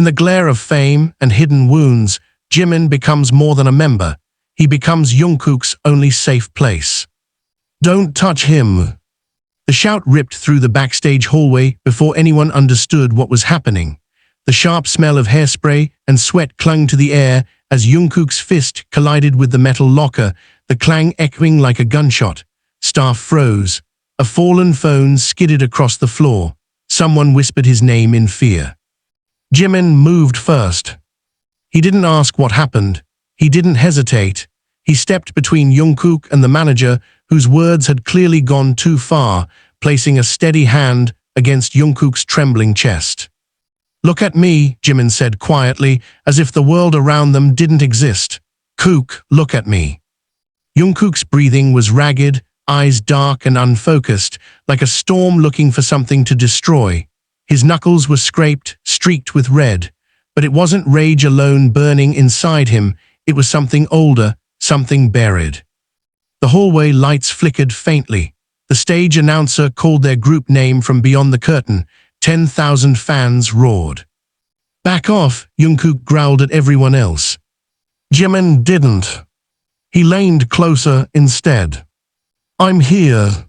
In the glare of fame and hidden wounds, Jimin becomes more than a member. He becomes Jungkook's only safe place. "Don't touch him!" The shout ripped through the backstage hallway before anyone understood what was happening. The sharp smell of hairspray and sweat clung to the air as Jungkook's fist collided with the metal locker, the clang echoing like a gunshot. Staff froze. A fallen phone skidded across the floor. Someone whispered his name in fear. Jimin moved first. He didn't ask what happened. He didn't hesitate. He stepped between Jungkook and the manager, whose words had clearly gone too far, placing a steady hand against Jungkook's trembling chest. "Look at me," Jimin said quietly, as if the world around them didn't exist. "Kook, look at me." Jungkook's breathing was ragged, eyes dark and unfocused, like a storm looking for something to destroy. His knuckles were scraped, streaked with red. But it wasn't rage alone burning inside him, it was something older, something buried. The hallway lights flickered faintly. The stage announcer called their group name from beyond the curtain. 10,000 fans roared. "Back off," Jungkook growled at everyone else. Jimin didn't. He leaned closer instead. "I'm here."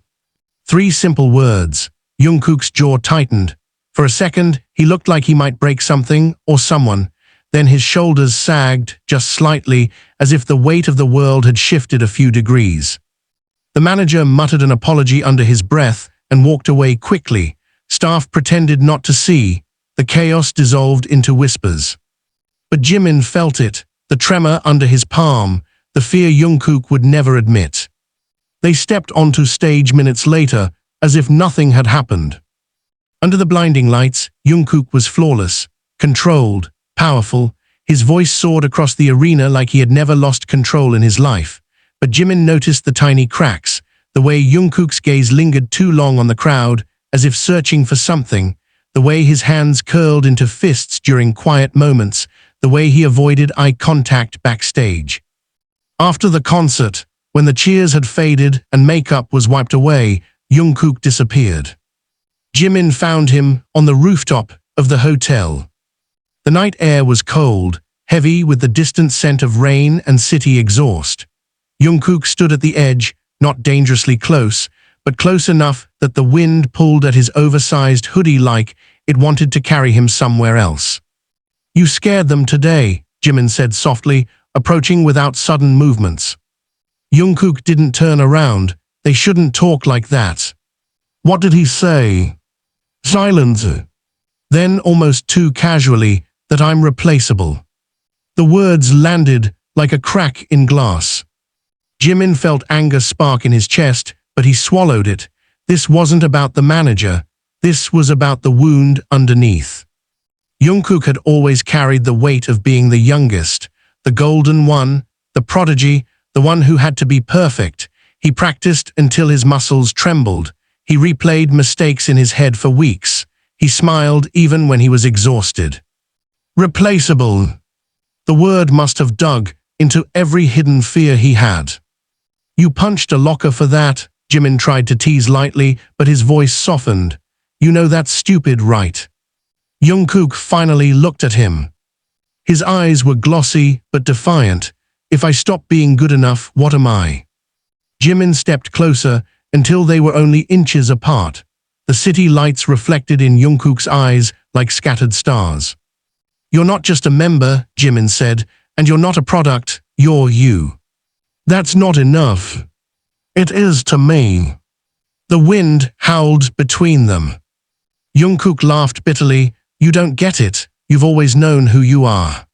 3 simple words. Jungkook's jaw tightened. For a second, he looked like he might break something or someone. Then his shoulders sagged just slightly, as if the weight of the world had shifted a few degrees. The manager muttered an apology under his breath and walked away quickly. Staff pretended not to see. The chaos dissolved into whispers. But Jimin felt it, the tremor under his palm, the fear Jungkook would never admit. They stepped onto stage minutes later, as if nothing had happened. Under the blinding lights, Jungkook was flawless, controlled, powerful. His voice soared across the arena like he had never lost control in his life. But Jimin noticed the tiny cracks, the way Jungkook's gaze lingered too long on the crowd, as if searching for something, the way his hands curled into fists during quiet moments, the way he avoided eye contact backstage. After the concert, when the cheers had faded and makeup was wiped away, Jungkook disappeared. Jimin found him on the rooftop of the hotel. The night air was cold, heavy with the distant scent of rain and city exhaust. Jungkook stood at the edge, not dangerously close, but close enough that the wind pulled at his oversized hoodie like it wanted to carry him somewhere else. "You scared them today," Jimin said softly, approaching without sudden movements. Jungkook didn't turn around. "They shouldn't talk like that." "What did he say?" "Silence." Then, almost too casually, "that I'm replaceable." The words landed like a crack in glass. Jimin felt anger spark in his chest, but he swallowed it. This wasn't about the manager. This was about the wound underneath. Jungkook had always carried the weight of being the youngest, the golden one, the prodigy, the one who had to be perfect. He practiced until his muscles trembled. He replayed mistakes in his head for weeks. He smiled even when he was exhausted. Replaceable. The word must have dug into every hidden fear he had. "You punched a locker for that," Jimin tried to tease lightly, but his voice softened. "You know that's stupid, right?" Jungkook finally looked at him. His eyes were glossy but defiant. "If I stop being good enough, what am I?" Jimin stepped closer until they were only inches apart. The city lights reflected in Jungkook's eyes like scattered stars. "You're not just a member," Jimin said, "and you're not a product, you're you." "That's not enough." "It is to me." The wind howled between them. Jungkook laughed bitterly. "You don't get it. You've always known who you are."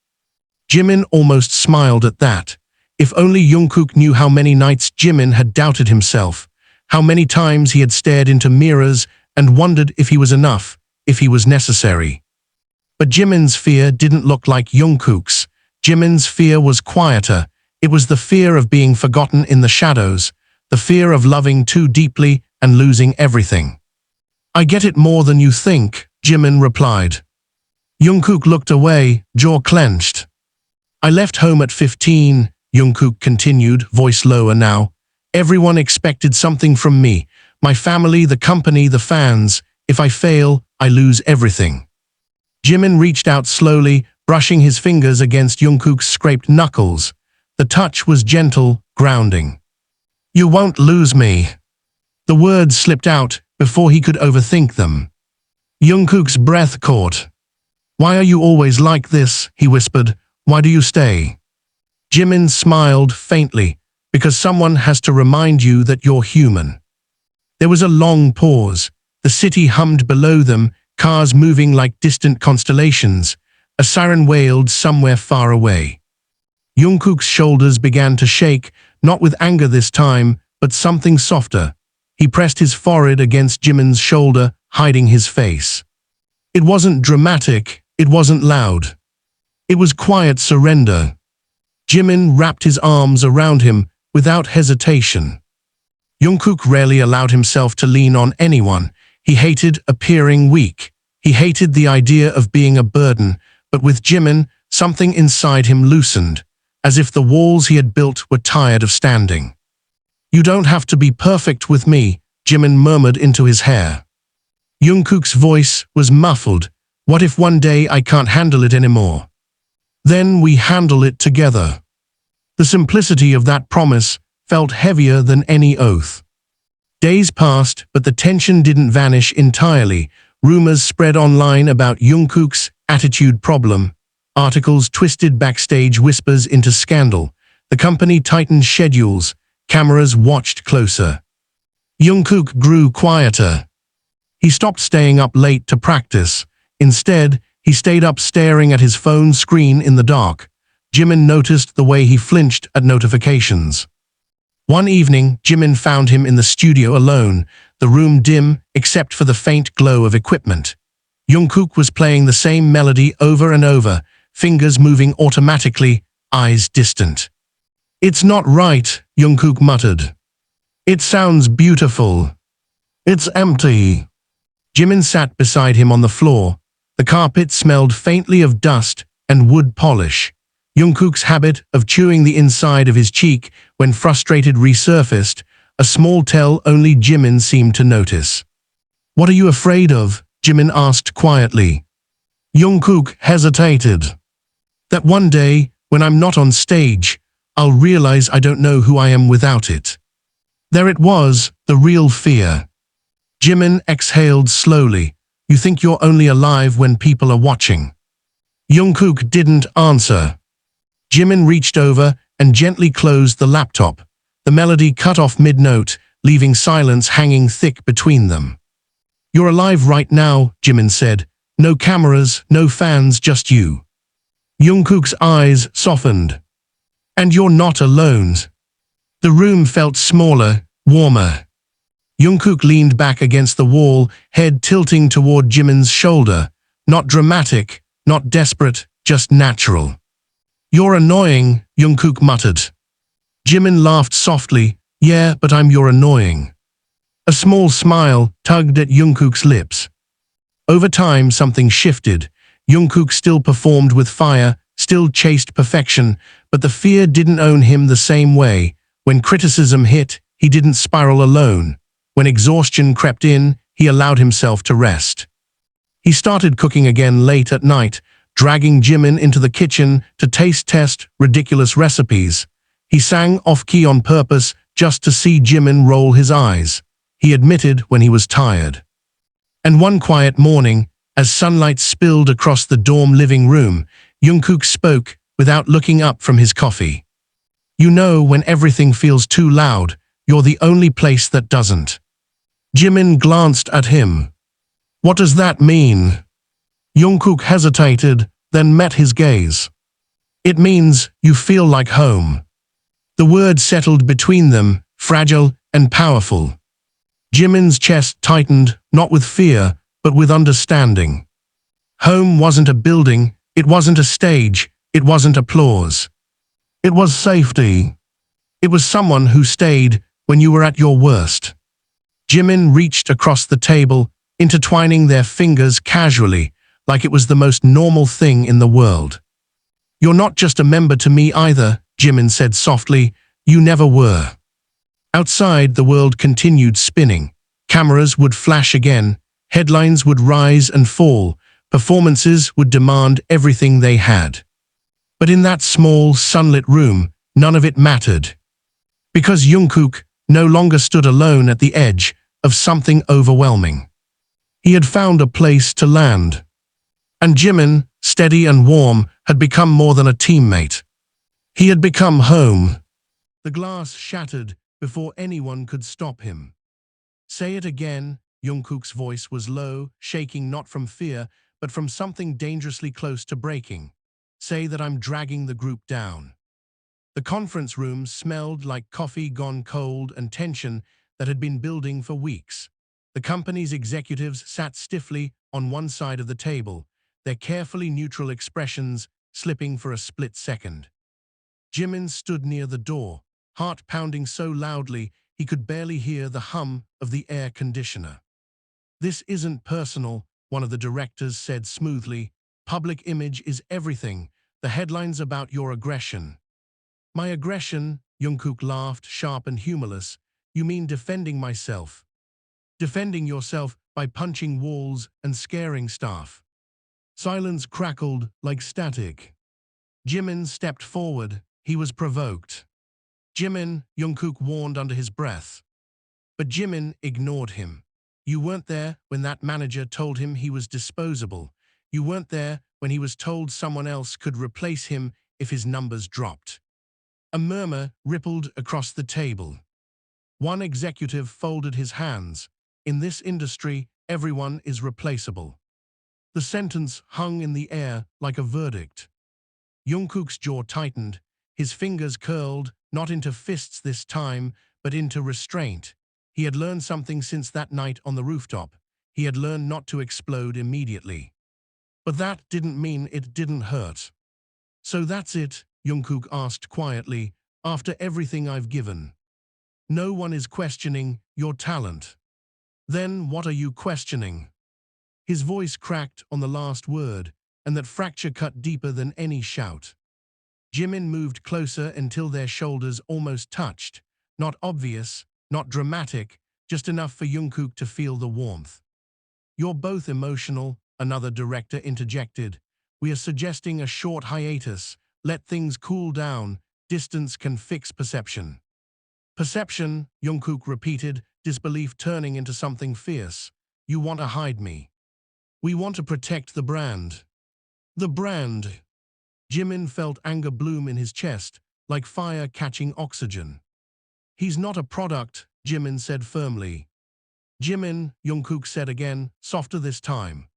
Jimin almost smiled at that. If only Jungkook knew how many nights Jimin had doubted himself, how many times he had stared into mirrors and wondered if he was enough, if he was necessary. But Jimin's fear didn't look like Jungkook's. Jimin's fear was quieter. It was the fear of being forgotten in the shadows, the fear of loving too deeply and losing everything. "I get it more than you think," Jimin replied. Jungkook looked away, jaw clenched. "I left home at 15, Jungkook continued, voice lower now. "Everyone expected something from me. My family, the company, the fans. If I fail, I lose everything." Jimin reached out slowly, brushing his fingers against Jungkook's scraped knuckles. The touch was gentle, grounding. "You won't lose me." The words slipped out before he could overthink them. Jungkook's breath caught. "Why are you always like this?" he whispered. "Why do you stay?" Jimin smiled faintly. "Because someone has to remind you that you're human." There was a long pause. The city hummed below them, cars moving like distant constellations. A siren wailed somewhere far away. Jungkook's shoulders began to shake, not with anger this time, but something softer. He pressed his forehead against Jimin's shoulder, hiding his face. It wasn't dramatic, it wasn't loud. It was quiet surrender. Jimin wrapped his arms around him without hesitation. Jungkook rarely allowed himself to lean on anyone. He hated appearing weak. He hated the idea of being a burden, but with Jimin, something inside him loosened, as if the walls he had built were tired of standing. "You don't have to be perfect with me," Jimin murmured into his hair. Jungkook's voice was muffled. "What if one day I can't handle it anymore? Then we handle it together." The simplicity of that promise felt heavier than any oath. Days passed, but the tension didn't vanish entirely. Rumors spread online about Jungkook's attitude problem. Articles twisted backstage whispers into scandal. The company tightened schedules. Cameras watched closer. Jungkook grew quieter. He stopped staying up late to practice. Instead, he stayed up staring at his phone screen in the dark. Jimin noticed the way he flinched at notifications. One evening, Jimin found him in the studio alone, the room dim except for the faint glow of equipment. Jungkook was playing the same melody over and over, fingers moving automatically, eyes distant. "It's not right," Jungkook muttered. "It sounds beautiful. It's empty." Jimin sat beside him on the floor. The carpet smelled faintly of dust and wood polish. Jungkook's habit of chewing the inside of his cheek when frustrated resurfaced, a small tell only Jimin seemed to notice. "What are you afraid of?" Jimin asked quietly. Jungkook hesitated. "That one day, when I'm not on stage, I'll realize I don't know who I am without it." There it was, the real fear. Jimin exhaled slowly. "You think you're only alive when people are watching?" Jungkook didn't answer. Jimin reached over and gently closed the laptop. The melody cut off mid-note, leaving silence hanging thick between them. "You're alive right now," Jimin said. "No cameras, no fans, just you." Jungkook's eyes softened. "And you're not alone." The room felt smaller, warmer. Jungkook leaned back against the wall, head tilting toward Jimin's shoulder. Not dramatic, not desperate, just natural. "You're annoying," Jungkook muttered. Jimin laughed softly. "Yeah, but I'm your annoying." A small smile tugged at Jungkook's lips. Over time, something shifted. Jungkook still performed with fire, still chased perfection, but the fear didn't own him the same way. When criticism hit, he didn't spiral alone. When exhaustion crept in, he allowed himself to rest. He started cooking again late at night, dragging Jimin into the kitchen to taste test ridiculous recipes. He sang off-key on purpose just to see Jimin roll his eyes. He admitted when he was tired. And one quiet morning, as sunlight spilled across the dorm living room, Jungkook spoke without looking up from his coffee. "You know, when everything feels too loud, you're the only place that doesn't." Jimin glanced at him. "What does that mean?" Jungkook hesitated, then met his gaze. "It means you feel like home." The word settled between them, fragile and powerful. Jimin's chest tightened, not with fear, but with understanding. Home wasn't a building, it wasn't a stage, it wasn't applause. It was safety. It was someone who stayed when you were at your worst. Jimin reached across the table, intertwining their fingers casually, like it was the most normal thing in the world. "You're not just a member to me either," Jimin said softly. "You never were." Outside, the world continued spinning. Cameras would flash again, headlines would rise and fall, Performances would demand everything they had. But in that small, sunlit room, none of it mattered. Because Jungkook no longer stood alone at the edge of something overwhelming. He had found a place to land. And Jimin, steady and warm, had become more than a teammate. He had become home. The glass shattered before anyone could stop him. Say it again, Jungkook's voice was low, shaking not from fear, but from something dangerously close to breaking. Say that I'm dragging the group down. The conference room smelled like coffee gone cold and tension that had been building for weeks. The company's executives sat stiffly on one side of the table, their carefully neutral expressions slipping for a split second. Jimin stood near the door, heart pounding so loudly he could barely hear the hum of the air conditioner. "This isn't personal," one of the directors said smoothly. "Public image is everything. The headline's about your aggression." "My aggression?" Jungkook laughed, sharp and humorless. "You mean defending myself? Defending yourself by punching walls and scaring staff?" Silence crackled like static. Jimin stepped forward. He was provoked. "Jimin," Jungkook warned under his breath. But Jimin ignored him. "You weren't there when that manager told him he was disposable. You weren't there when he was told someone else could replace him if his numbers dropped." A murmur rippled across the table. One executive folded his hands. "In this industry, everyone is replaceable." The sentence hung in the air like a verdict. Jungkook's jaw tightened, his fingers curled, not into fists this time, but into restraint. He had learned something since that night on the rooftop. He had learned not to explode immediately. But that didn't mean it didn't hurt. "So that's it?" Jungkook asked quietly. "After everything I've given? No one is questioning your talent. Then what are you questioning?" His voice cracked on the last word, and that fracture cut deeper than any shout. Jimin moved closer until their shoulders almost touched. Not obvious, not dramatic, just enough for Jungkook to feel the warmth. "You're both emotional," another director interjected. "We are suggesting a short hiatus. Let things cool down. Distance can fix perception." "Perception," Jungkook repeated, disbelief turning into something fierce. "You want to hide me. We want to protect the brand." "The brand." Jimin felt anger bloom in his chest, like fire catching oxygen. "He's not a product," Jimin said firmly. "Jimin," Jungkook said again, softer this time.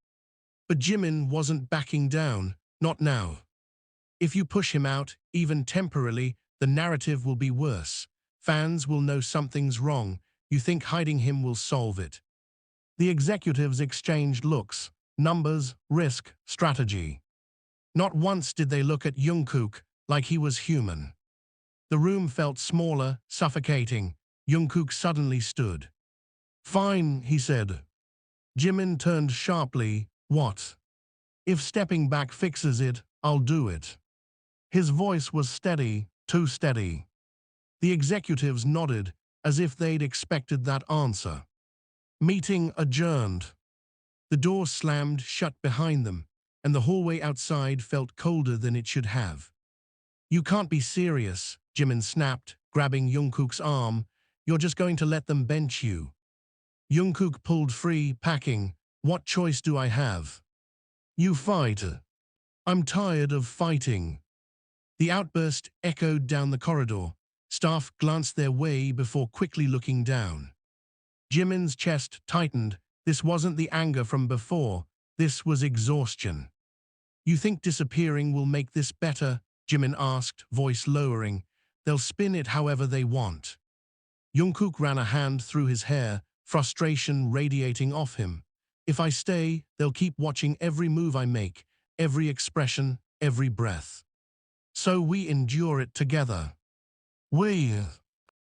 But Jimin wasn't backing down, not now. "If you push him out, even temporarily, the narrative will be worse. Fans will know something's wrong. You think hiding him will solve it?" The executives exchanged looks, numbers, risk, strategy. Not once did they look at Jungkook like he was human. The room felt smaller, suffocating. Jungkook suddenly stood. "Fine," he said. Jimin turned sharply. "What?" "If stepping back fixes it, I'll do it." His voice was steady, too steady. The executives nodded, as if they'd expected that answer. Meeting adjourned. The door slammed shut behind them, and the hallway outside felt colder than it should have. "You can't be serious," Jimin snapped, grabbing Jungkook's arm. "You're just going to let them bench you." Jungkook pulled free, packing. "What choice do I have?" "You fight." "I'm tired of fighting." The outburst echoed down the corridor. Staff glanced their way before quickly looking down. Jimin's chest tightened. This wasn't the anger from before. This was exhaustion. "You think disappearing will make this better?" Jimin asked, voice lowering. "They'll spin it however they want." Jungkook ran a hand through his hair, frustration radiating off him. "If I stay, they'll keep watching every move I make, every expression, every breath. So we endure it together." "We."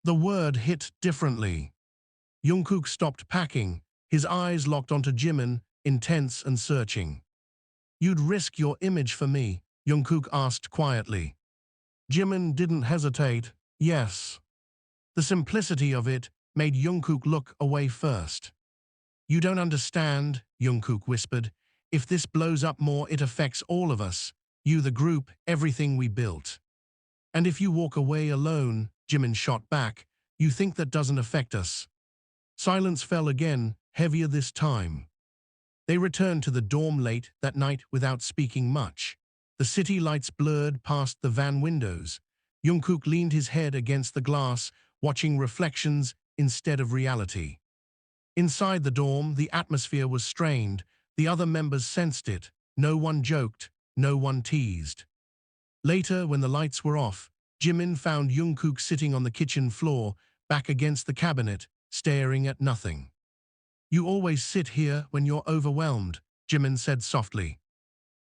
The word hit differently. Jungkook stopped packing, his eyes locked onto Jimin, intense and searching. "You'd risk your image for me?" Jungkook asked quietly. Jimin didn't hesitate. "Yes." The simplicity of it made Jungkook look away first. "You don't understand," Jungkook whispered. If this blows up more, it affects all of us. You, the group, everything we built. And if you walk away alone, Jimin shot back, you think that doesn't affect us. Silence fell again, heavier this time. They returned to the dorm late that night without speaking much. The city lights blurred past the van windows. Jungkook leaned his head against the glass, watching reflections instead of reality. Inside the dorm, the atmosphere was strained. The other members sensed it. No one joked, no one teased. Later, when the lights were off, Jimin found Jungkook sitting on the kitchen floor, back against the cabinet, staring at nothing. You always sit here when you're overwhelmed, Jimin said softly.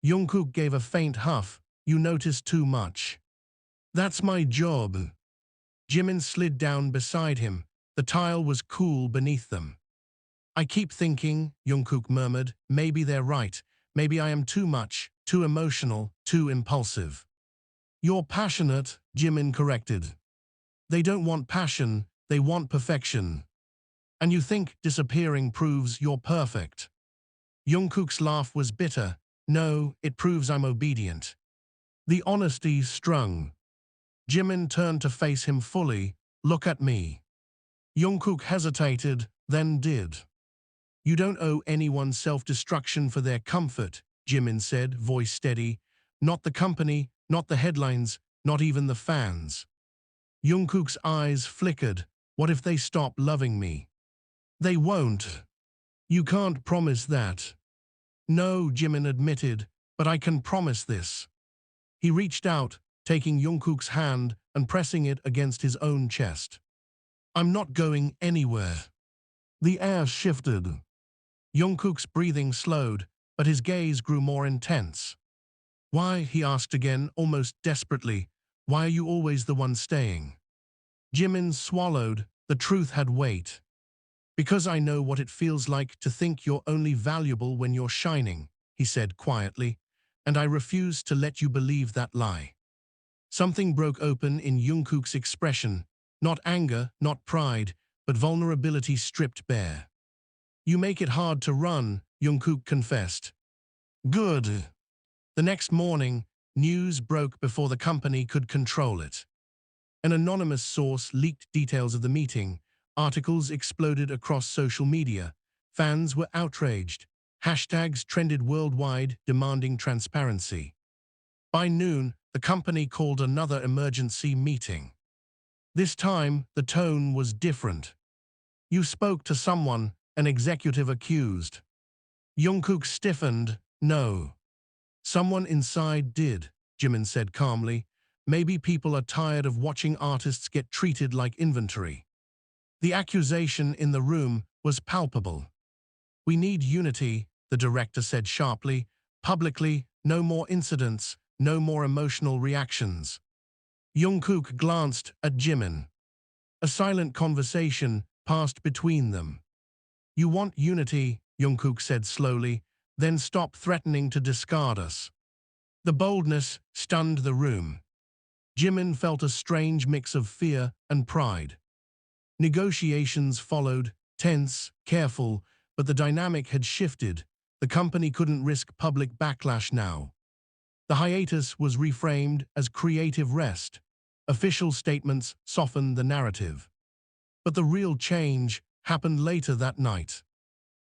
Jungkook gave a faint huff. You notice too much. That's my job. Jimin slid down beside him. The tile was cool beneath them. I keep thinking, Jungkook murmured, maybe they're right. Maybe I am too much, too emotional, too impulsive. You're passionate, Jimin corrected. They don't want passion, they want perfection. And you think disappearing proves you're perfect. Jungkook's laugh was bitter. No, it proves I'm obedient. The honesty strung. Jimin turned to face him fully. Look at me. Jungkook hesitated, then did. You don't owe anyone self-destruction for their comfort, Jimin said, voice steady. Not the company, not the headlines, not even the fans. Jungkook's eyes flickered. What if they stop loving me? They won't. You can't promise that. No, Jimin admitted, but I can promise this. He reached out, taking Jungkook's hand and pressing it against his own chest. I'm not going anywhere. The air shifted. Jungkook's breathing slowed, but his gaze grew more intense. Why, he asked again, almost desperately, why are you always the one staying? Jimin swallowed. The truth had weight. Because I know what it feels like to think you're only valuable when you're shining, he said quietly, and I refuse to let you believe that lie. Something broke open in Jungkook's expression, not anger, not pride, but vulnerability stripped bare. You make it hard to run, Jungkook confessed. Good. The next morning, news broke before the company could control it. An anonymous source leaked details of the meeting. Articles exploded across social media. Fans were outraged. Hashtags trended worldwide, demanding transparency. By noon, the company called another emergency meeting. This time, the tone was different. You spoke to someone, an executive accused. Jungkook stiffened. No. Someone inside did, Jimin said calmly. Maybe people are tired of watching artists get treated like inventory. The accusation in the room was palpable. We need unity, the director said sharply. Publicly, no more incidents, no more emotional reactions. Jungkook glanced at Jimin. A silent conversation passed between them. You want unity, Jungkook said slowly, then stop threatening to discard us. The boldness stunned the room. Jimin felt a strange mix of fear and pride. Negotiations followed, tense, careful, but the dynamic had shifted. The company couldn't risk public backlash now. The hiatus was reframed as creative rest. Official statements softened the narrative. But the real change happened later that night.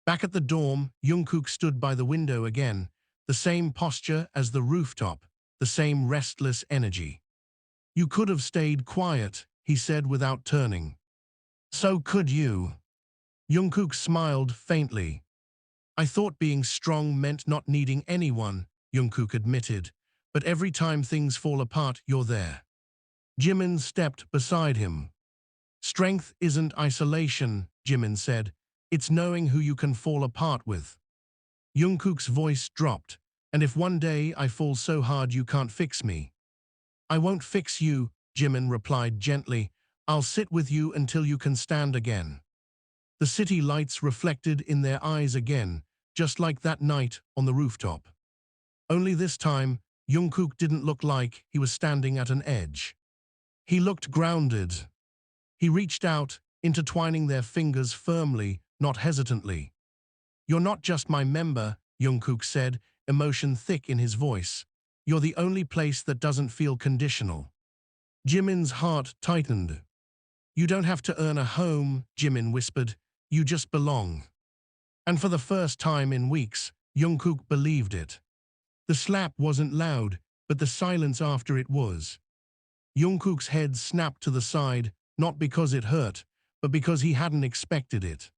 Back at the dorm, Jungkook stood by the window again, the same posture as the rooftop, the same restless energy. You could have stayed quiet, he said without turning. So could you. Jungkook smiled faintly. I thought being strong meant not needing anyone, Jungkook admitted, but every time things fall apart, you're there. Jimin stepped beside him. Strength isn't isolation, Jimin said. It's knowing who you can fall apart with. Jungkook's voice dropped. And if one day I fall so hard you can't fix me? I won't fix you, Jimin replied gently. I'll sit with you until you can stand again. The city lights reflected in their eyes again, just like that night on the rooftop. Only this time, Jungkook didn't look like he was standing at an edge. He looked grounded. He reached out, intertwining their fingers firmly, not hesitantly. You're not just my member, Jungkook said, emotion thick in his voice. You're the only place that doesn't feel conditional. Jimin's heart tightened. You don't have to earn a home, Jimin whispered. You just belong. And for the first time in weeks, Jungkook believed it. The slap wasn't loud, but the silence after it was. Jungkook's head snapped to the side, not because it hurt, but because he hadn't expected it.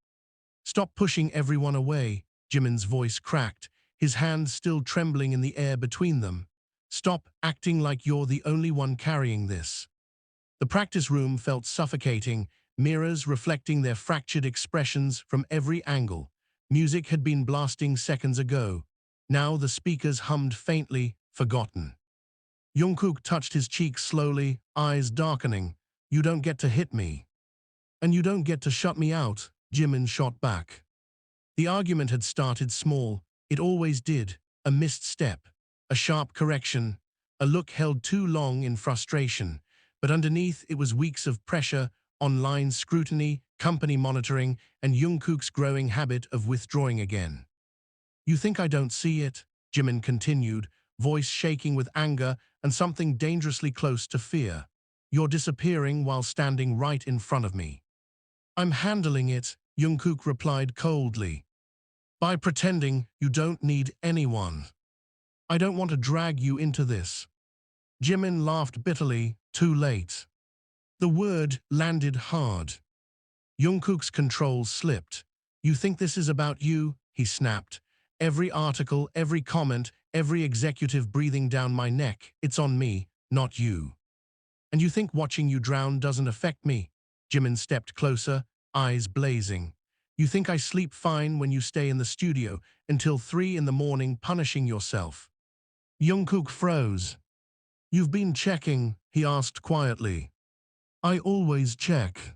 Stop pushing everyone away, Jimin's voice cracked, his hand still trembling in the air between them. Stop acting like you're the only one carrying this. The practice room felt suffocating, mirrors reflecting their fractured expressions from every angle. Music had been blasting seconds ago. Now the speakers hummed faintly, forgotten. Jungkook touched his cheek slowly, eyes darkening. You don't get to hit me. And you don't get to shut me out, Jimin shot back. The argument had started small. It always did. A missed step, a sharp correction, a look held too long in frustration. But underneath it was weeks of pressure, online scrutiny, company monitoring, and Jungkook's growing habit of withdrawing again. You think I don't see it? Jimin continued, voice shaking with anger and something dangerously close to fear. You're disappearing while standing right in front of me. I'm handling it, Jungkook replied coldly. By pretending you don't need anyone. I don't want to drag you into this. Jimin laughed bitterly, too late. The word landed hard. Jungkook's control slipped. You think this is about you? He snapped. Every article, every comment, every executive breathing down my neck, it's on me, not you. And you think watching you drown doesn't affect me? Jimin stepped closer, eyes blazing. You think I sleep fine when you stay in the studio until 3 in the morning punishing yourself? Jungkook froze. You've been checking, he asked quietly. I always check.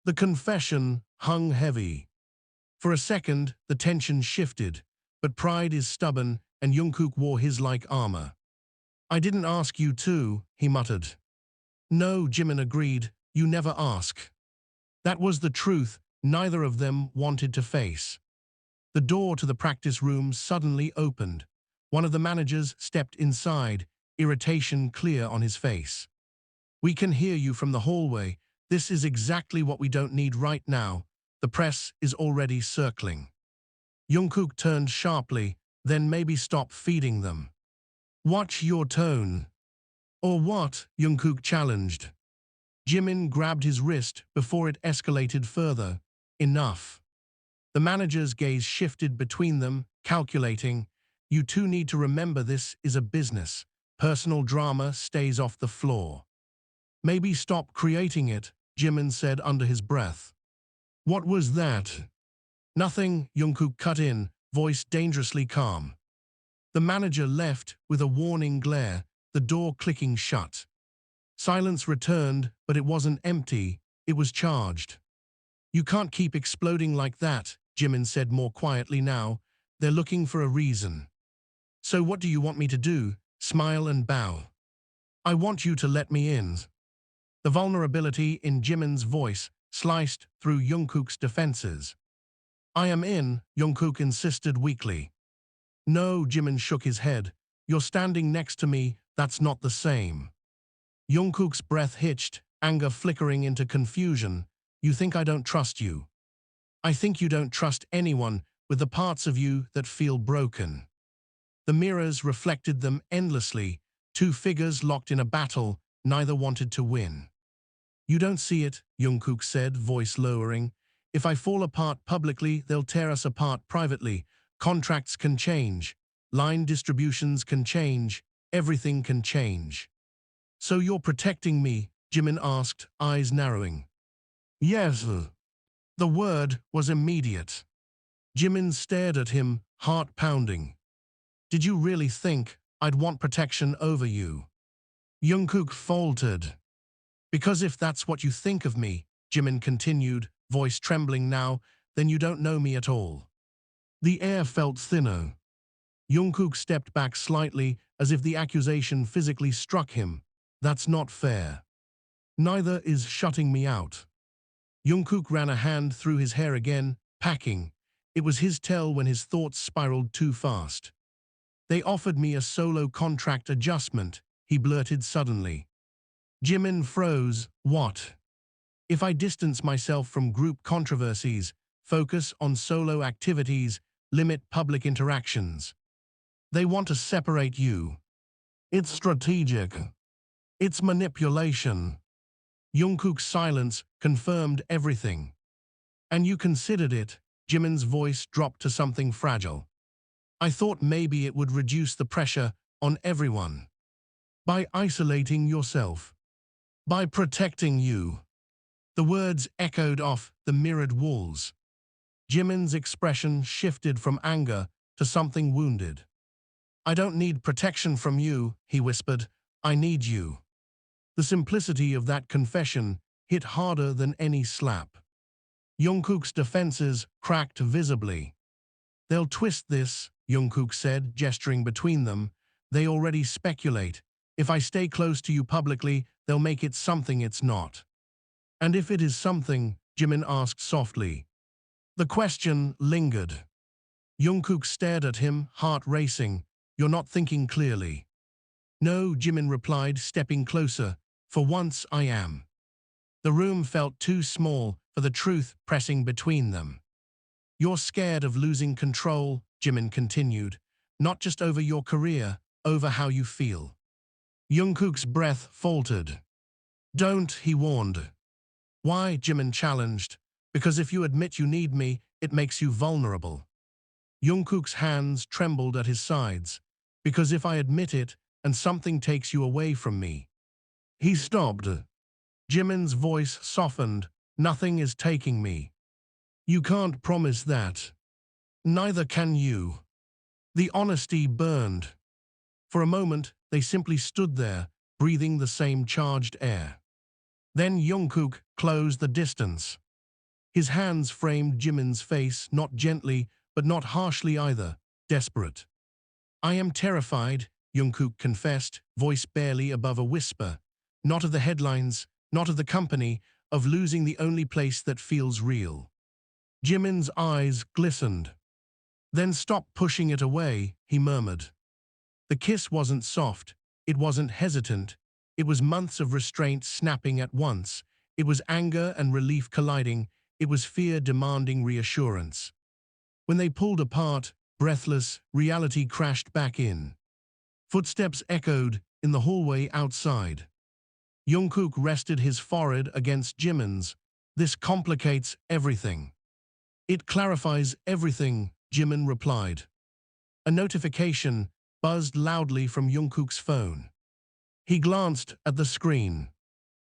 The confession hung heavy. For a second, the tension shifted, but pride is stubborn and Jungkook wore his like armor. I didn't ask you to, he muttered. No, Jimin agreed, you never ask. That was the truth neither of them wanted to face. The door to the practice room suddenly opened. One of the managers stepped inside, irritation clear on his face. We can hear you from the hallway. This is exactly what we don't need right now. The press is already circling. Jungkook turned sharply, then maybe stop feeding them. Watch your tone. Or what? Jungkook challenged. Jimin grabbed his wrist before it escalated further. Enough. The manager's gaze shifted between them, calculating. You two need to remember this is a business. Personal drama stays off the floor. Maybe stop creating it, Jimin said under his breath. What was that? Nothing, Jungkook cut in, voice dangerously calm. The manager left with a warning glare, the door clicking shut. Silence returned, but it wasn't empty, it was charged. You can't keep exploding like that, Jimin said more quietly now. They're looking for a reason. So what do you want me to do? Smile and bow. I want you to let me in. The vulnerability in Jimin's voice sliced through Jungkook's defenses. I am in, Jungkook insisted weakly. No, Jimin shook his head. You're standing next to me, that's not the same. Jungkook's breath hitched, anger flickering into confusion. You think I don't trust you? I think you don't trust anyone with the parts of you that feel broken. The mirrors reflected them endlessly, two figures locked in a battle, neither wanted to win. You don't see it, Jungkook said, voice lowering. If I fall apart publicly, they'll tear us apart privately. Contracts can change. Line distributions can change. Everything can change. So you're protecting me? Jimin asked, eyes narrowing. Yes. The word was immediate. Jimin stared at him, heart pounding. Did you really think I'd want protection over you? Jungkook faltered. Because if that's what you think of me, Jimin continued, voice trembling now, then you don't know me at all. The air felt thinner. Jungkook stepped back slightly as if the accusation physically struck him. That's not fair. Neither is shutting me out. Jungkook ran a hand through his hair again, packing. It was his tell when his thoughts spiraled too fast. They offered me a solo contract adjustment, he blurted suddenly. Jimin froze. What? If I distance myself from group controversies, focus on solo activities, limit public interactions. They want to separate you. It's strategic. It's manipulation. Jungkook's silence confirmed everything. And you considered it? Jimin's voice dropped to something fragile. I thought maybe it would reduce the pressure on everyone. By isolating yourself. By protecting you. The words echoed off the mirrored walls. Jimin's expression shifted from anger to something wounded. I don't need protection from you, he whispered. I need you. The simplicity of that confession hit harder than any slap. Jungkook's defenses cracked visibly. They'll twist this, Jungkook said, gesturing between them. They already speculate. If I stay close to you publicly, they'll make it something it's not. And if it is something, Jimin asked softly. The question lingered. Jungkook stared at him, heart racing. You're not thinking clearly. No, Jimin replied, stepping closer. For once I am. The room felt too small for the truth pressing between them. You're scared of losing control, Jimin continued, not just over your career, over how you feel. Jungkook's breath faltered. Don't, he warned. Why, Jimin challenged. Because if you admit you need me, it makes you vulnerable. Jungkook's hands trembled at his sides. Because if I admit it, and something takes you away from me. He stopped. Jimin's voice softened. Nothing is taking me. You can't promise that. Neither can you. The honesty burned. For a moment, they simply stood there, breathing the same charged air. Then Jungkook closed the distance. His hands framed Jimin's face, not gently, but not harshly either, desperate. I am terrified, Jungkook confessed, voice barely above a whisper. Not of the headlines, not of the company, of losing the only place that feels real. Jimin's eyes glistened. Then stop pushing it away, he murmured. The kiss wasn't soft, it wasn't hesitant, it was months of restraint snapping at once, it was anger and relief colliding, it was fear demanding reassurance. When they pulled apart, breathless, reality crashed back in. Footsteps echoed in the hallway outside. Jungkook rested his forehead against Jimin's. This complicates everything. It clarifies everything, Jimin replied. A notification buzzed loudly from Jungkook's phone. He glanced at the screen.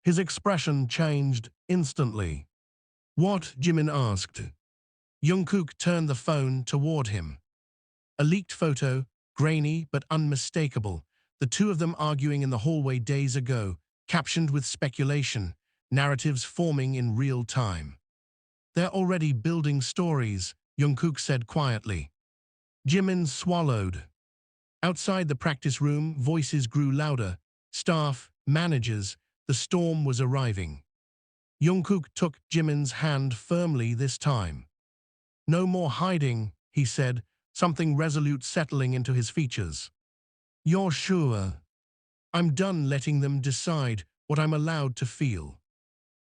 His expression changed instantly. What? Jimin asked. Jungkook turned the phone toward him. A leaked photo, grainy but unmistakable, the two of them arguing in the hallway days ago, captioned with speculation, narratives forming in real time. They're already building stories, Jungkook said quietly. Jimin swallowed. Outside the practice room, voices grew louder. Staff, managers, the storm was arriving. Jungkook took Jimin's hand firmly this time. No more hiding, he said, something resolute settling into his features. You're sure? I'm done letting them decide what I'm allowed to feel.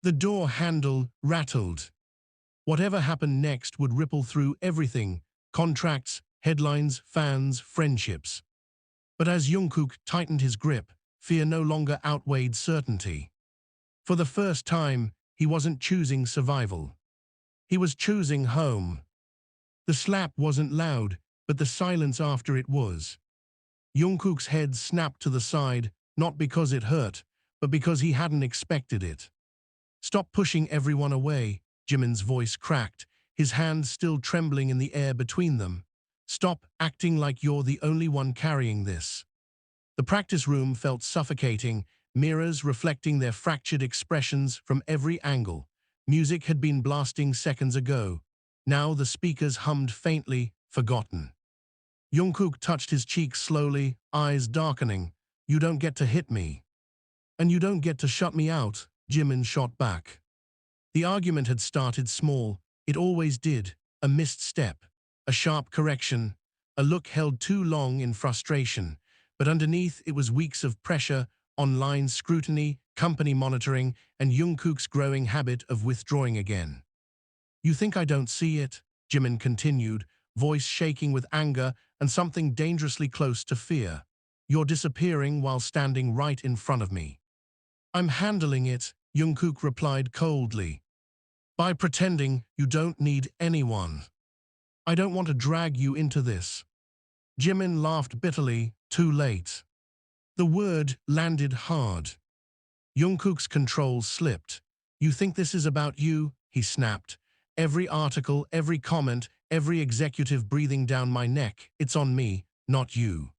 The door handle rattled. Whatever happened next would ripple through everything, contracts, headlines, fans, friendships. But as Jungkook tightened his grip, fear no longer outweighed certainty. For the first time, he wasn't choosing survival. He was choosing home. The slap wasn't loud, but the silence after it was. Jungkook's head snapped to the side, not because it hurt, but because he hadn't expected it. Stop pushing everyone away, Jimin's voice cracked, his hand still trembling in the air between them. Stop acting like you're the only one carrying this. The practice room felt suffocating, mirrors reflecting their fractured expressions from every angle. Music had been blasting seconds ago. Now the speakers hummed faintly, forgotten. Jungkook touched his cheek slowly, eyes darkening. You don't get to hit me. And you don't get to shut me out, Jimin shot back. The argument had started small. It always did. a missed step, a sharp correction, a look held too long in frustration, but underneath it was weeks of pressure, online scrutiny, company monitoring, and Jungkook's growing habit of withdrawing again. You think I don't see it? Jimin continued, voice shaking with anger and something dangerously close to fear. You're disappearing while standing right in front of me. I'm handling it, Jungkook replied coldly. By pretending you don't need anyone. I don't want to drag you into this. Jimin laughed bitterly, too late. The word landed hard. Jungkook's control slipped. You think this is about you? He snapped. Every article, every comment, every executive breathing down my neck, it's on me, not you.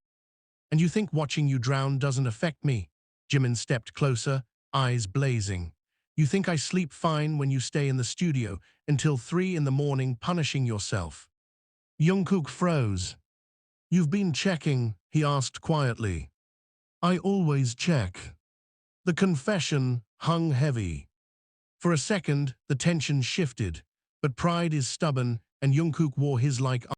And you think watching you drown doesn't affect me? Jimin stepped closer, eyes blazing. You think I sleep fine when you stay in the studio until 3 in the morning punishing yourself? Jungkook froze. You've been checking, he asked quietly. I always check. The confession hung heavy. For a second, the tension shifted, but pride is stubborn, and Jungkook wore his like